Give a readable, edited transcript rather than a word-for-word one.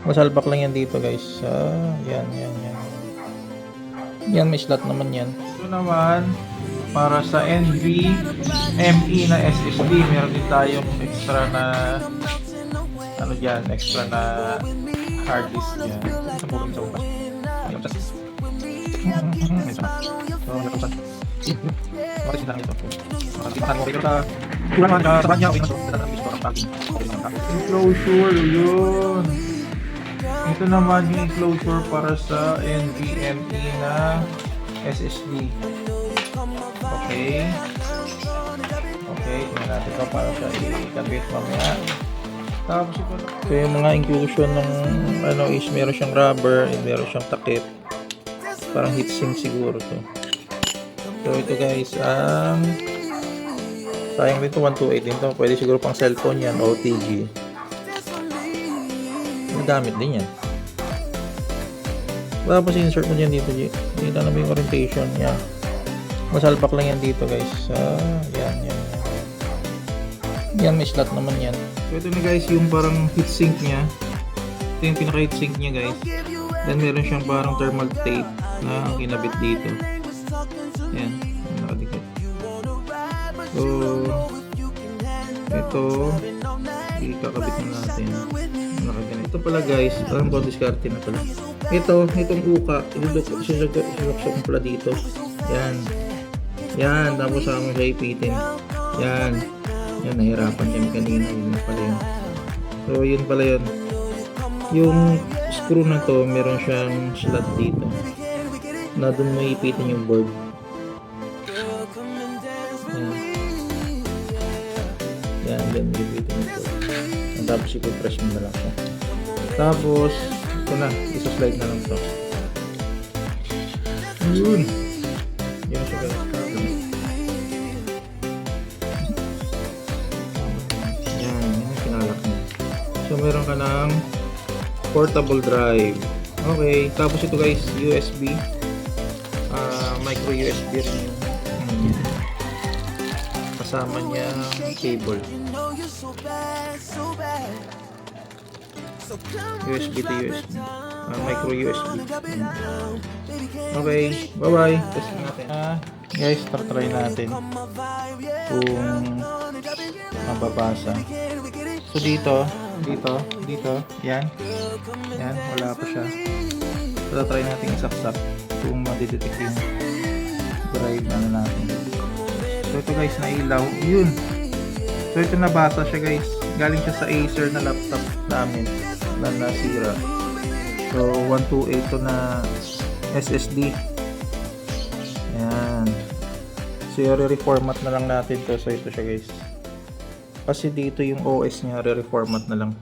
Masalpak lang yan dito guys. Yan. Yan, may slot naman yan. Ito naman, para sa NVMe na SSD, meron din tayong extra na ano dyan, extra na hard disk dyan. Sa buong sa bukas. Ayun, sas. So, nakusan. Makasin lang ito. Makasipahan mo kayo sa kulangan ka sa kanya. Enclosure, yun. Ito naman yung enclosure para sa NVMe na SSD. Okay. Tingnan natin ito para sa ikabit mamaya. Tapos ito yung mga inclusion ng ano is meron siyang rubber, meron siyang takip. Parang heatsink siguro to. So ito guys, sayang dito 128 din to. Pwede siguro pang cellphone yan, OTG. Magamit din yan. Tapos insert mo dyan dito. Dito na yung orientation niya. Masalpak lang yan dito guys. Yan. Yan, may slot naman yan. So ito na guys yung parang heatsink niya. Ito yung pinaka heatsink niya guys. Then meron siyang parang thermal tape na ang kinabit dito. Yan, nakadikit. So ito ikakabit na natin. Ito pala guys, parang bond discarte na pala. Itong uka, sinusok mo pala dito. Yan, tapos ako siya ipitin. Yan, nahirapan kami kanina. Yun pala yun. So yun pala yun. Yung screw na to, meron siyang slot dito na dun mo ipitin yung board. Yan, dun mo ipitin yung board. Tapos ipipress mo na lang siya. Tapos ito na, isa-slide na lang to. Yun siya guys. Yan yung pinalak niya. So meron ka ng portable drive. Okay, tapos ito guys, USB, micro USB rin yung kasama niya cable. USB to USB, micro USB. Okay, bye bye. Test natin. Guys, try natin kung mababasa. So dito, yan, wala pa siya. So try natin isaksak kung madidetect yung drive na natin. So ito guys, nailaw, yun. So ito nabasa siya guys, galing siya sa Acer na laptop namin na nasira. So 128 to na SSD. Yan. So i-reformat na lang natin to. So ito siya guys, kasi dito yung OS niya, re-reformat na lang.